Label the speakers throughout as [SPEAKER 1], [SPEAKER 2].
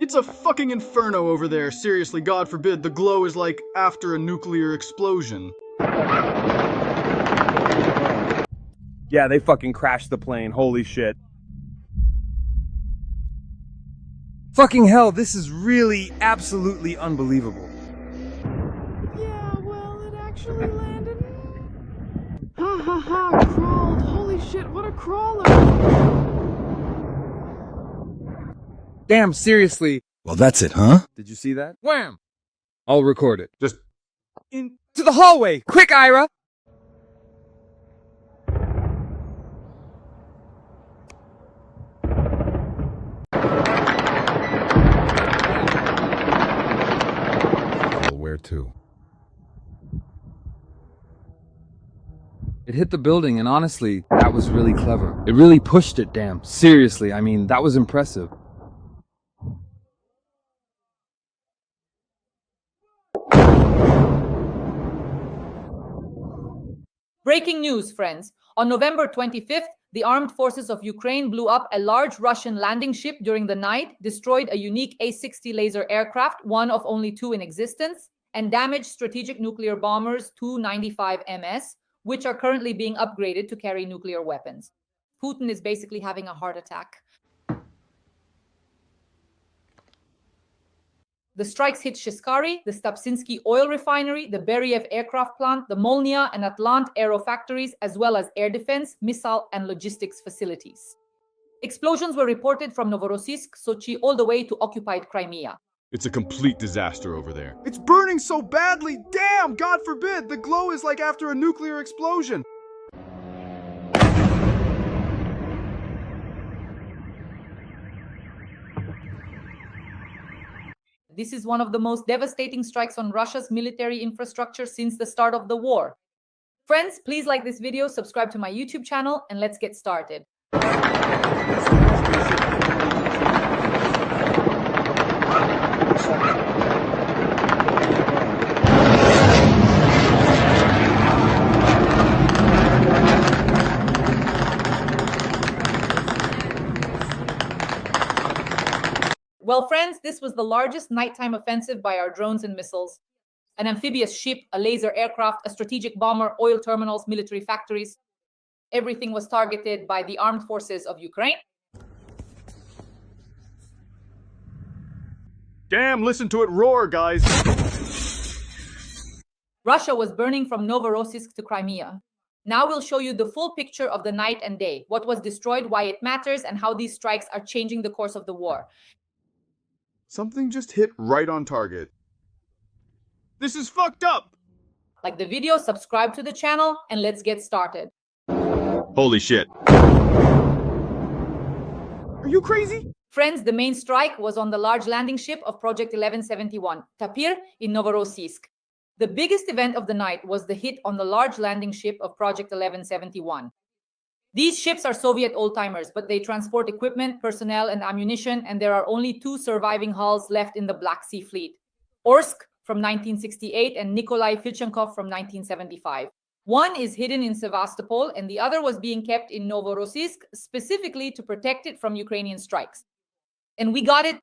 [SPEAKER 1] It's a fucking inferno over there. Seriously, God forbid, the glow is like after a nuclear explosion.
[SPEAKER 2] Yeah, they fucking crashed the plane. Holy shit. Fucking hell, this is really absolutely unbelievable.
[SPEAKER 3] Yeah, well, it actually landed. Ha ha ha, crawled. Holy shit, what a crawler.
[SPEAKER 2] Damn, seriously.
[SPEAKER 4] Well, that's it, huh?
[SPEAKER 2] Did you see that? Wham! I'll record it.
[SPEAKER 1] Just
[SPEAKER 2] Into the hallway! Quick, Ira!
[SPEAKER 4] Where to?
[SPEAKER 2] It hit the building, and honestly, that was really clever. It really pushed it, damn. Seriously, I mean, that was impressive.
[SPEAKER 5] Breaking news, friends. On November 25th, the armed forces of Ukraine blew up a large Russian landing ship during the night, destroyed a unique A-60 laser aircraft, one of only two in existence, and damaged strategic nuclear bombers Tu-95MS, which are currently being upgraded to carry nuclear weapons. Putin is basically having a heart attack. The strikes hit Shishkari, the Stapsinsky oil refinery, the Beriev aircraft plant, the Molnia and Atlant aero factories, as well as air defense, missile, and logistics facilities. Explosions were reported from Novorossiysk, Sochi, all the way to occupied Crimea.
[SPEAKER 1] it's a complete disaster over there. It's burning so badly! Damn! God forbid! The glow is like after a nuclear explosion!
[SPEAKER 5] This is one of the most devastating strikes on Russia's military infrastructure since the start of the war. Friends, please like this video, subscribe to my YouTube channel, and let's get started. Well, friends, this was the largest nighttime offensive by our drones and missiles. An amphibious ship, a laser aircraft, a strategic bomber, oil terminals, military factories. Everything was targeted by the armed forces of Ukraine.
[SPEAKER 1] Damn, listen to it roar, guys!
[SPEAKER 5] Russia was burning from Novorossiysk to Crimea. Now we'll show you the full picture of the night and day, what was destroyed, why it matters, and how these strikes are changing the course of the war.
[SPEAKER 1] Something just hit right on target. This is fucked up!
[SPEAKER 5] Like the video, subscribe to the channel, and let's get started.
[SPEAKER 1] Holy shit. Are you crazy?
[SPEAKER 5] Friends, the main strike was on the large landing ship of Project 1171, Tapir in Novorossiysk. The biggest event of the night was the hit on the large landing ship of Project 1171. These ships are Soviet old-timers, but they transport equipment, personnel, and ammunition, and there are only two surviving hulls left in the Black Sea Fleet. Orsk from 1968 and Nikolai Filchenkov from 1975. One is hidden in Sevastopol, and the other was being kept in Novorossiysk, specifically to protect it from Ukrainian strikes. And we got it.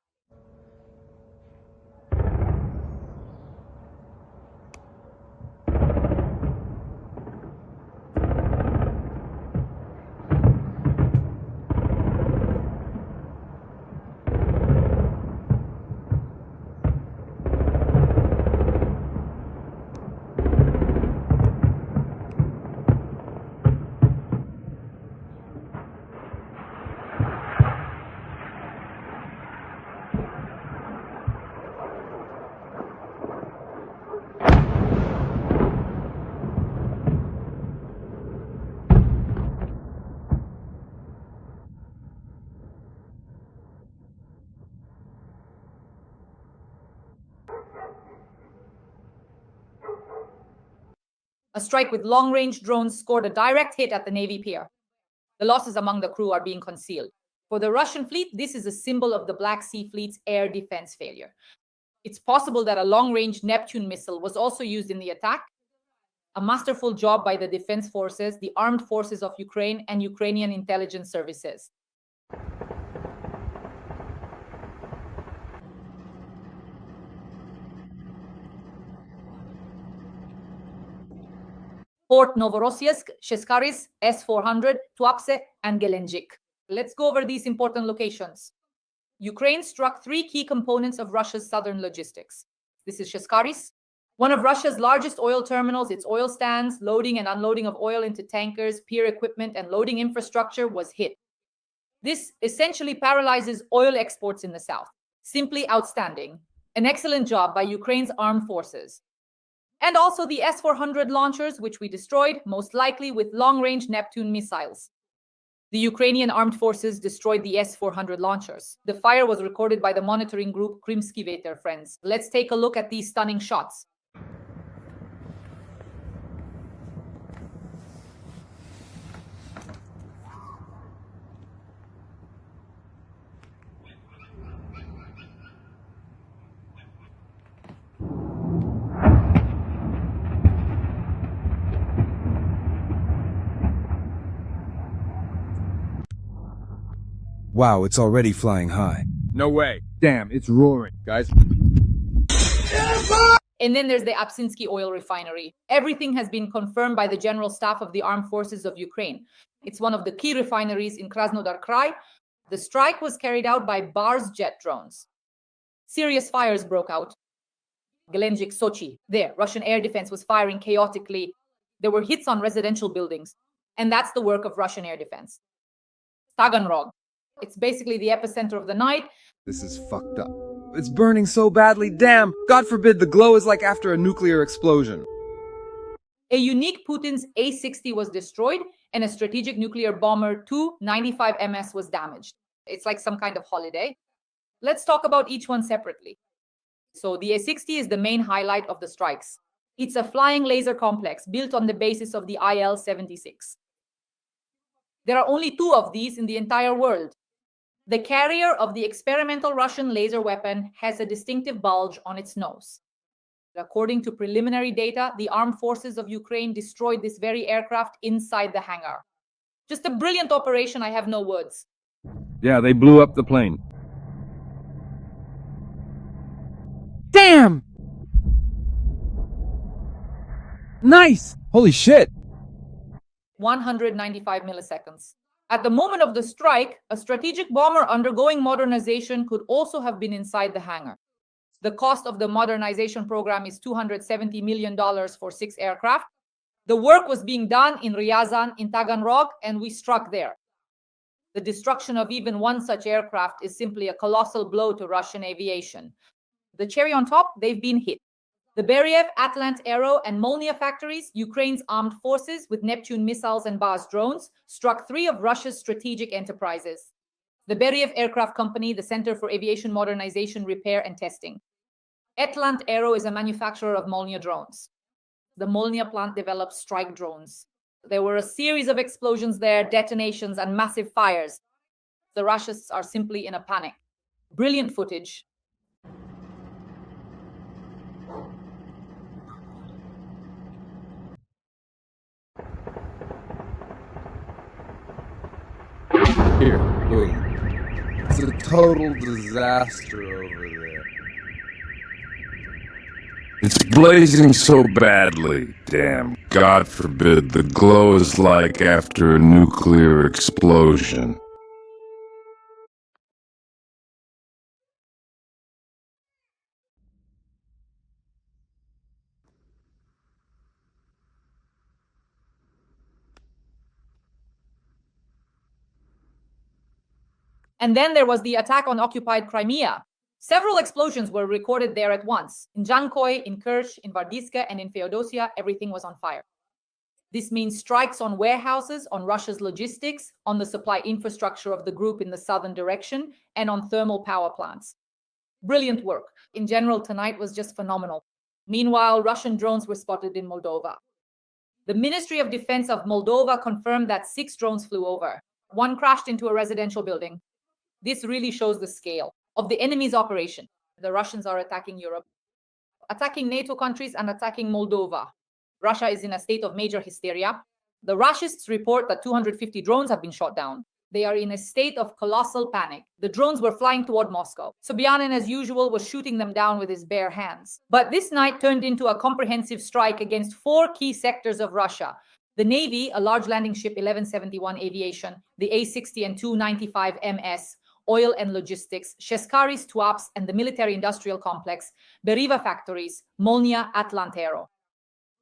[SPEAKER 5] A strike with long-range drones scored a direct hit at the Navy pier. The losses among the crew are being concealed. For the Russian fleet, this is a symbol of the Black Sea Fleet's air defense failure. It's possible that a long-range Neptune missile was also used in the attack. A masterful job by the defense forces, the armed forces of Ukraine, and Ukrainian intelligence services. Port Novorossiysk, Sheskharis, S-400, Tuapse, and Gelendzhik. Let's go over these important locations. Ukraine struck three key components of Russia's southern logistics. This is Sheskharis, one of Russia's largest oil terminals. Its oil stands, loading and unloading of oil into tankers, pier equipment, and loading infrastructure was hit. This essentially paralyzes oil exports in the south. Simply outstanding. An excellent job by Ukraine's armed forces. And also the S-400 launchers, which we destroyed, most likely with long-range Neptune missiles. The Ukrainian armed forces destroyed the S-400 launchers. The fire was recorded by the monitoring group Crimea, friends. Let's take a look at these stunning shots.
[SPEAKER 2] Wow, it's already flying high.
[SPEAKER 1] No way.
[SPEAKER 2] Damn, it's roaring.
[SPEAKER 1] Guys,
[SPEAKER 5] And then there's the Absinski oil refinery. Everything has been confirmed by the General Staff of the Armed Forces of Ukraine. It's one of the key refineries in Krasnodar Krai. The strike was carried out by Bars jet drones. Serious fires broke out. Gelendzhik, Sochi, there, Russian air defense was firing chaotically. There were hits on residential buildings. And that's the work of Russian air defense. Taganrog. It's basically the epicenter of the night.
[SPEAKER 2] This is fucked up. It's burning so badly, damn! God forbid the glow is like after a nuclear explosion.
[SPEAKER 5] A unique Putin's A-60 was destroyed, and a strategic nuclear bomber Tu-95 MS was damaged. It's like some kind of holiday. Let's talk about each one separately. So the A-60 is the main highlight of the strikes. It's a flying laser complex built on the basis of the IL-76. There are only two of these in the entire world. The carrier of the experimental Russian laser weapon has a distinctive bulge on its nose. According to preliminary data, the armed forces of Ukraine destroyed this very aircraft inside the hangar. Just a brilliant operation, I have no words.
[SPEAKER 2] Yeah, they blew up the plane. Damn! Nice! Holy shit!
[SPEAKER 5] 195 milliseconds. At the moment of the strike, a strategic bomber undergoing modernization could also have been inside the hangar. The cost of the modernization program is $270 million for 6 aircraft. The work was being done in Ryazan, in Taganrog, and we struck there. The destruction of even one such aircraft is simply a colossal blow to Russian aviation. The cherry on top, they've been hit. The Beriev, Atlant Aero, and Molnia factories, Ukraine's armed forces with Neptune missiles and Baz drones, struck 3 of Russia's strategic enterprises. The Beriev Aircraft Company, the Center for Aviation Modernization, Repair, and Testing. Atlant Aero is a manufacturer of Molnia drones. The Molnia plant develops strike drones. There were a series of explosions there, detonations, and massive fires. The Russians are simply in a panic. Brilliant footage.
[SPEAKER 2] Here, look. It's a total disaster over there.
[SPEAKER 4] It's blazing so badly. Damn, God forbid, the glow is like after a nuclear explosion.
[SPEAKER 5] And then there was the attack on occupied Crimea. Several explosions were recorded there at once. In Jankoy, in Kerch, in Vardiska, and in Feodosia, everything was on fire. This means strikes on warehouses, on Russia's logistics, on the supply infrastructure of the group in the southern direction, and on thermal power plants. Brilliant work. In general, tonight was just phenomenal. Meanwhile, Russian drones were spotted in Moldova. The Ministry of Defense of Moldova confirmed that 6 drones flew over. 1 crashed into a residential building. This really shows the scale of the enemy's operation. The Russians are attacking Europe, attacking NATO countries, and attacking Moldova. Russia is in a state of major hysteria. The Russians report that 250 drones have been shot down. They are in a state of colossal panic. The drones were flying toward Moscow. Sobyanin, as usual, was shooting them down with his bare hands. But this night turned into a comprehensive strike against 4 key sectors of Russia: the Navy, a large landing ship 1171 aviation, the A-60 and Tu-95 MS, oil and logistics, Sheskari's Tuapse and the military-industrial complex, Beriev factories, Molnia, Atlantero.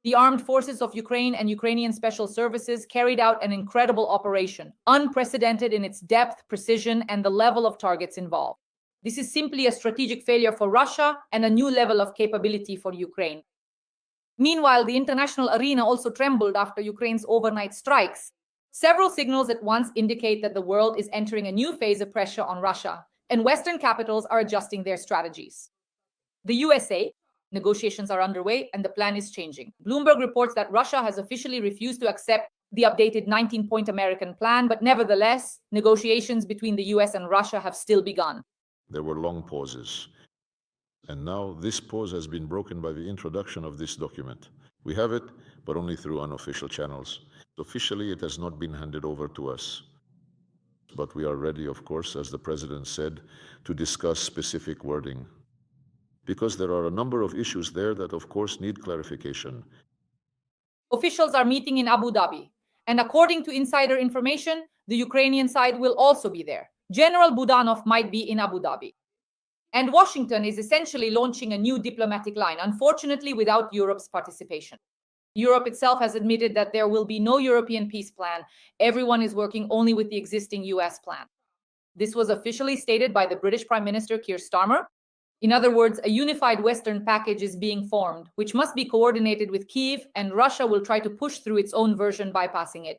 [SPEAKER 5] The armed forces of Ukraine and Ukrainian special services carried out an incredible operation, unprecedented in its depth, precision, and the level of targets involved. This is simply a strategic failure for Russia and a new level of capability for Ukraine. Meanwhile, the international arena also trembled after Ukraine's overnight strikes. Several signals at once indicate that the world is entering a new phase of pressure on Russia, and Western capitals are adjusting their strategies. The USA, negotiations are underway and the plan is changing. Bloomberg reports that Russia has officially refused to accept the updated 19-point American plan, but nevertheless, negotiations between the US and Russia have still begun.
[SPEAKER 6] There were long pauses. And now this pause has been broken by the introduction of this document. We have it, but only through unofficial channels. Officially, it has not been handed over to us. But we are ready, of course, as the President said, to discuss specific wording. Because there are a number of issues there that, of course, need clarification.
[SPEAKER 5] Officials are meeting in Abu Dhabi, and according to insider information, the Ukrainian side will also be there. General Budanov might be in Abu Dhabi. And Washington is essentially launching a new diplomatic line, unfortunately without Europe's participation. Europe itself has admitted that there will be no European peace plan. Everyone is working only with the existing US plan. This was officially stated by the British Prime Minister Keir Starmer. In other words, a unified Western package is being formed, which must be coordinated with Kyiv, and Russia will try to push through its own version, bypassing it.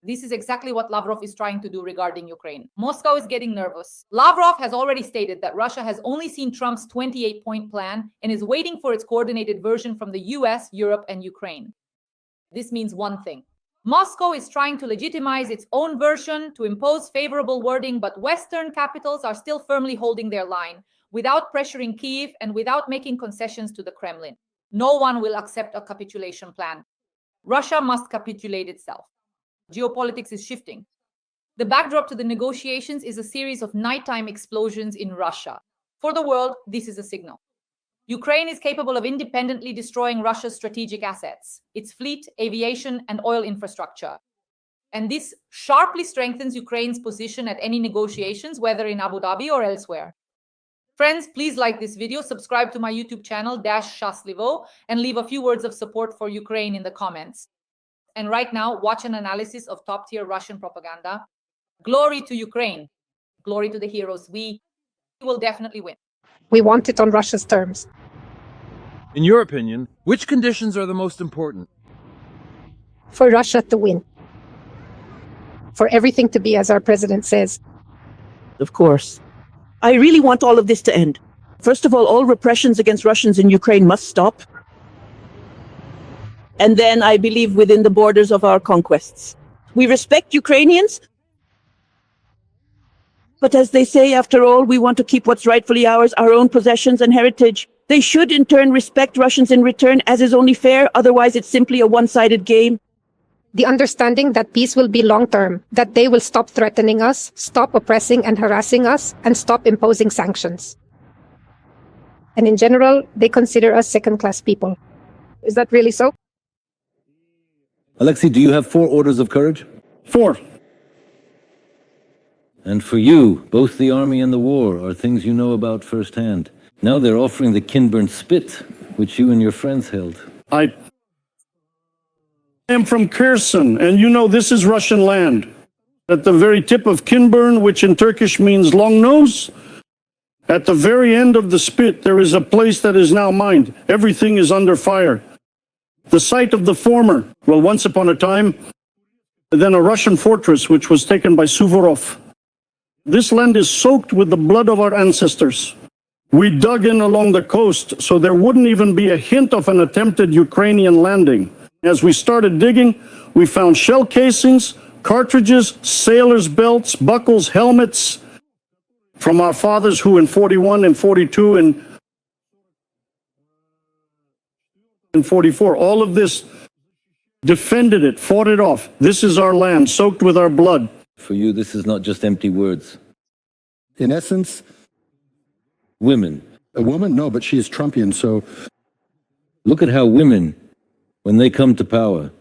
[SPEAKER 5] This is exactly what Lavrov is trying to do regarding Ukraine. Moscow is getting nervous. Lavrov has already stated that Russia has only seen Trump's 28-point plan and is waiting for its coordinated version from the US, Europe, and Ukraine. This means one thing. Moscow is trying to legitimize its own version, to impose favorable wording, but Western capitals are still firmly holding their line, without pressuring Kyiv and without making concessions to the Kremlin. No one will accept a capitulation plan. Russia must capitulate itself. Geopolitics is shifting. The backdrop to the negotiations is a series of nighttime explosions in Russia. For the world, this is a signal. Ukraine is capable of independently destroying Russia's strategic assets, its fleet, aviation, and oil infrastructure. And this sharply strengthens Ukraine's position at any negotiations, whether in Abu Dhabi or elsewhere. Friends, please like this video, subscribe to my YouTube channel, Shaslivo, and leave a few words of support for Ukraine in the comments. And right now, watch an analysis of top-tier Russian propaganda. Glory to Ukraine. Glory to the heroes. We will definitely win.
[SPEAKER 7] We want it on Russia's terms.
[SPEAKER 2] In your opinion, which conditions are the most important?
[SPEAKER 7] For Russia to win. For everything to be as our president says.
[SPEAKER 8] Of course. I really want all of this to end. First of all repressions against Russians in Ukraine must stop. And then I believe within the borders of our conquests. We respect Ukrainians, but as they say, after all, we want to keep what's rightfully ours, our own possessions and heritage. They should in turn respect Russians in return, as is only fair, otherwise it's simply a one-sided game.
[SPEAKER 7] The understanding that peace will be long-term, that they will stop threatening us, stop oppressing and harassing us, and stop imposing sanctions. And in general, they consider us second-class people. Is that really so?
[SPEAKER 9] Alexei, do you have 4 orders of courage?
[SPEAKER 10] 4.
[SPEAKER 9] And for you, both the army and the war are things you know about firsthand. Now they're offering the Kinburn Spit, which you and your friends held.
[SPEAKER 10] I am from Kherson, and you know this is Russian land. At the very tip of Kinburn, which in Turkish means long nose, at the very end of the spit, there is a place that is now mined. Everything is under fire. The site of the former, well, once upon a time, then a Russian fortress which was taken by Suvorov. This land is soaked with the blood of our ancestors. We dug in along the coast, so there wouldn't even be a hint of an attempted Ukrainian landing. As we started digging, we found shell casings, cartridges, sailors' belts, buckles, helmets from our fathers who in 41 and 42 and 44, all of this defended it, fought it off. This is our land, soaked with our blood.
[SPEAKER 9] For you, this is not just empty words.
[SPEAKER 11] In essence,
[SPEAKER 9] Women.
[SPEAKER 11] a woman? No, but she is Trumpian, so
[SPEAKER 9] Look at how women, when they come to power,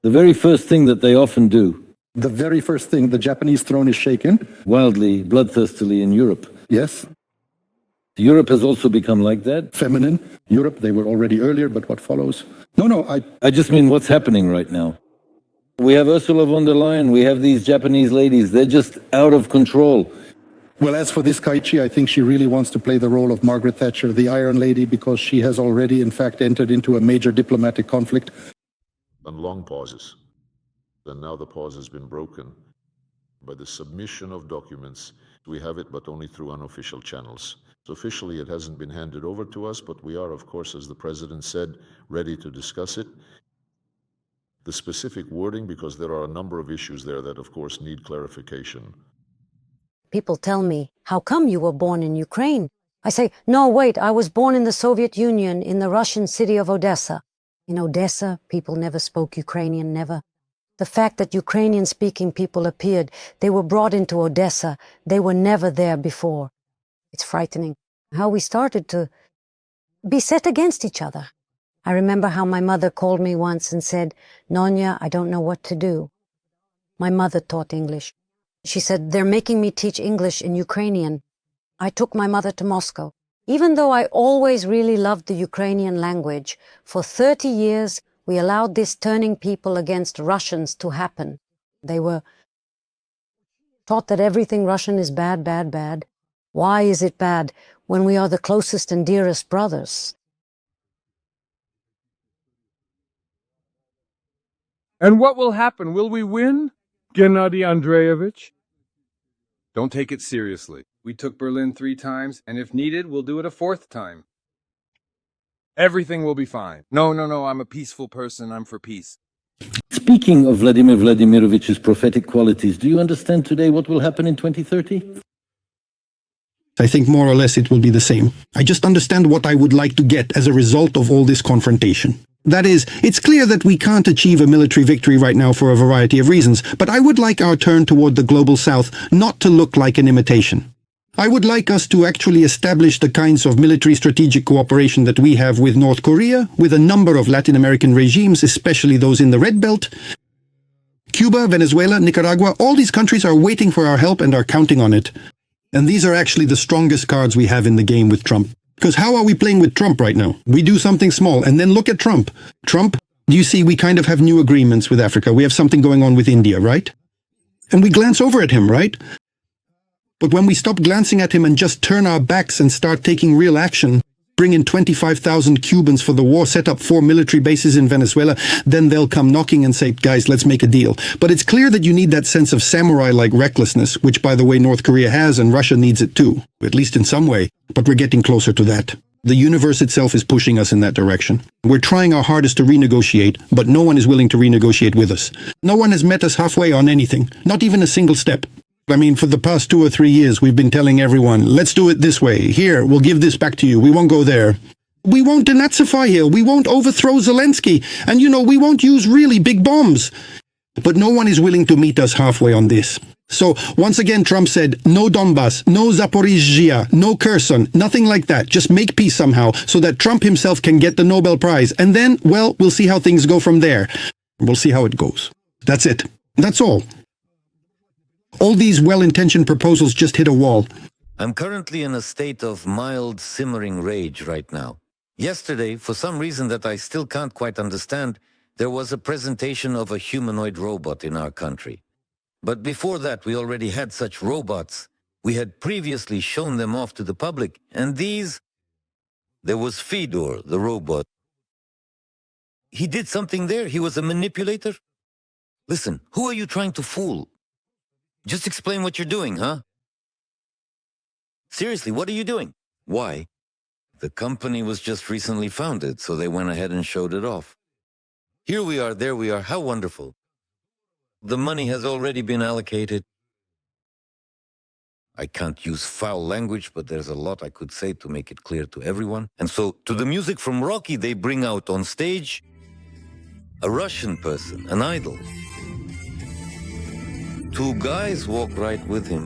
[SPEAKER 9] the very first thing that they often do,
[SPEAKER 11] the very first thing, the Japanese throne is shaken.
[SPEAKER 9] wildly, bloodthirstily in Europe.
[SPEAKER 11] Yes,
[SPEAKER 9] Europe has also become like that.
[SPEAKER 11] feminine. Europe, they were already earlier, but what follows? No,
[SPEAKER 9] I just mean what's happening right now. We have Ursula von der Leyen, we have these Japanese ladies, they're just out of control.
[SPEAKER 11] Well, as for this Kaichi, I think she really wants to play the role of Margaret Thatcher, the Iron Lady, because she has already, in fact, entered into a major diplomatic conflict.
[SPEAKER 6] And long pauses. And now the pause has been broken by the submission of documents. We have it, but only through unofficial channels. So officially, it hasn't been handed over to us, but we are, of course, as the President said, ready to discuss it. The specific wording, because there are a number of issues there that, of course, need clarification.
[SPEAKER 12] People tell me, how come you were born in Ukraine? I say, no, wait, I was born in the Soviet Union, in the Russian city of Odessa. In Odessa, people never spoke Ukrainian, never. The fact that Ukrainian-speaking people appeared, they were brought into Odessa, they were never there before. It's frightening how we started to be set against each other. I remember how my mother called me once and said, Nonya, I don't know what to do. My mother taught English. She said, they're making me teach English in Ukrainian. I took my mother to Moscow. Even though I always really loved the Ukrainian language, for 30 years we allowed this turning people against Russians to happen. They were taught that everything Russian is bad, bad, bad. Why is it bad when we are the closest and dearest brothers?
[SPEAKER 2] And what will happen? Will we win, Gennady Andreevich? Don't take it seriously. We took Berlin 3 times, and if needed, we'll do it a 4th time. Everything will be fine. No, I'm a peaceful person. I'm for peace.
[SPEAKER 9] Speaking of Vladimir Vladimirovich's prophetic qualities, do you understand today what will happen in 2030?
[SPEAKER 13] I think more or less it will be the same. I just understand what I would like to get as a result of all this confrontation. That is, it's clear that we can't achieve a military victory right now for a variety of reasons, but I would like our turn toward the global south not to look like an imitation. I would like us to actually establish the kinds of military strategic cooperation that we have with North Korea, with a number of Latin American regimes, especially those in the Red Belt. Cuba, Venezuela, Nicaragua, all these countries are waiting for our help and are counting on it. And these are actually the strongest cards we have in the game with Trump. Because how are we playing with Trump right now? We do something small, and then look at Trump. Trump, you see, we kind of have new agreements with Africa. We have something going on with India, right? And we glance over at him, right? But when we stop glancing at him and just turn our backs and start taking real action, bring in 25,000 Cubans for the war, set up 4 military bases in Venezuela, then they'll come knocking and say, guys, let's make a deal. But it's clear that you need that sense of samurai-like recklessness, which, by the way, North Korea has, and Russia needs it too, at least in some way. But we're getting closer to that. The universe itself is pushing us in that direction. We're trying our hardest to renegotiate, but no one is willing to renegotiate with us. No one has met us halfway on anything, not even a single step. I mean, for the past 2 or 3 years, we've been telling everyone, let's do it this way. Here, we'll give this back to you. We won't go there. We won't denazify here. We won't overthrow Zelensky. And, we won't use really big bombs. But no one is willing to meet us halfway on this. So, once again, Trump said, no Donbass, no Zaporizhzhia, no Kherson, nothing like that. Just make peace somehow so that Trump himself can get the Nobel Prize. And then, well, we'll see how things go from there. We'll see how it goes. That's it. That's all. All these well-intentioned proposals just hit a wall.
[SPEAKER 9] I'm currently in a state of mild, simmering rage right now. Yesterday, for some reason that I still can't quite understand, there was a presentation of a humanoid robot in our country. But before that, we already had such robots. We had previously shown them off to the public, and there was Fedor, the robot. He did something there. He was a manipulator. Listen, who are you trying to fool? Just explain what you're doing, huh? Seriously, what are you doing? Why? The company was just recently founded, so they went ahead and showed it off. Here we are, there we are, how wonderful. The money has already been allocated. I can't use foul language, but there's a lot I could say to make it clear to everyone. And so, to the music from Rocky, they bring out on stage a Russian person, an idol. two guys walk right with him.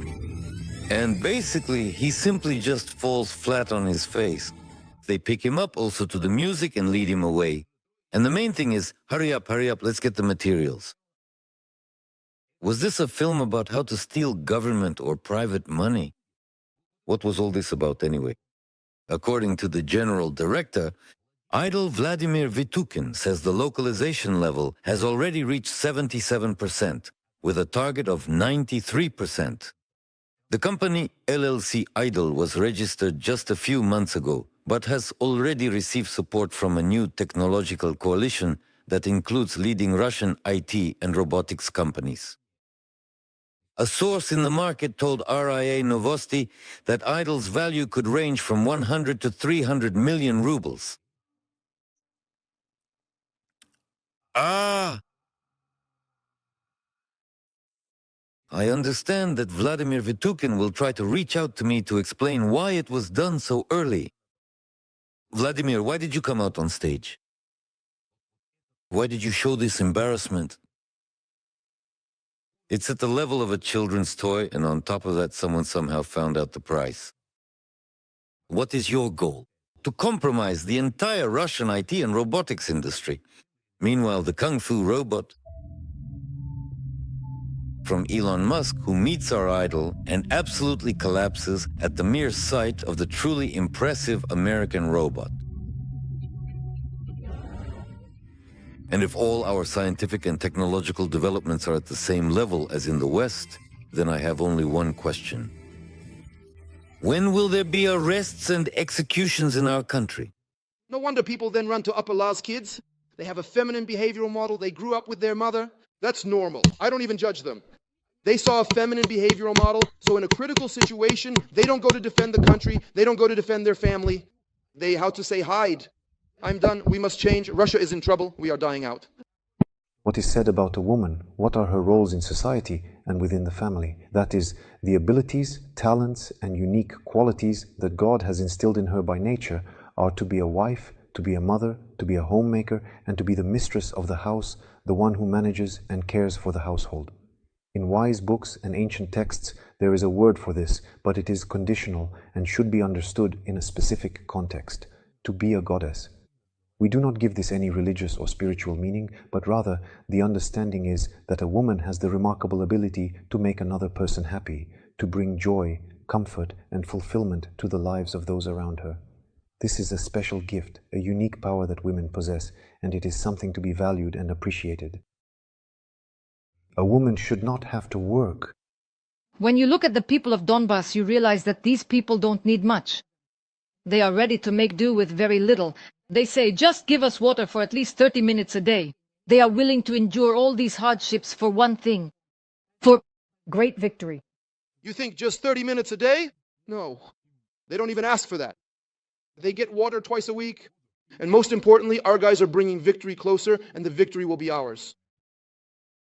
[SPEAKER 9] And basically, he simply just falls flat on his face. They pick him up also to the music and lead him away. And the main thing is, hurry up, let's get the materials. Was this a film about how to steal government or private money? What was all this about anyway? According to the general director, Idol Vladimir Vitukin says the localization level has already reached 77%, with a target of 93%. The company LLC Idol was registered just a few months ago, but has already received support from a new technological coalition that includes leading Russian IT and robotics companies. A source in the market told RIA Novosti that Idol's value could range from 100 to 300 million rubles. I understand that Vladimir Vitukin will try to reach out to me to explain why it was done so early. Vladimir, why did you come out on stage? Why did you show this embarrassment? It's at the level of a children's toy, and on top of that, someone somehow found out the price. What is your goal? To compromise the entire Russian IT and robotics industry. Meanwhile, the Kung Fu robot from Elon Musk, who meets our idol and absolutely collapses at the mere sight of the truly impressive American robot. And if all our scientific and technological developments are at the same level as in the West, then I have only one question. When will there be arrests and executions in our country?
[SPEAKER 14] No wonder people then run to Upper La's kids. They have a feminine behavioral model. They grew up with their mother. That's normal. I don't even judge them. They saw a feminine behavioral model, so in a critical situation, they don't go to defend the country. They don't go to defend their family. They, hide. I'm done. We must change. Russia is in trouble. We are dying out.
[SPEAKER 15] What is said about a woman? What are her roles in society and within the family? That is, the abilities, talents, and unique qualities that God has instilled in her by nature are to be a wife, to be a mother, to be a homemaker, and to be the mistress of the house, the one who manages and cares for the household. In wise books and ancient texts, there is a word for this, but it is conditional and should be understood in a specific context: to be a goddess. We do not give this any religious or spiritual meaning, but rather the understanding is that a woman has the remarkable ability to make another person happy, to bring joy, comfort, and fulfillment to the lives of those around her. This is a special gift, a unique power that women possess, and it is something to be valued and appreciated. A woman should not have to work.
[SPEAKER 16] When you look at the people of Donbass, you realize that these people don't need much. They are ready to make do with very little. They say, just give us water for at least 30 minutes a day. They are willing to endure all these hardships for one thing: for great victory.
[SPEAKER 14] You think just 30 minutes a day? No. They don't even ask for that. They get water twice a week. And most importantly, our guys are bringing victory closer, and the victory will be ours.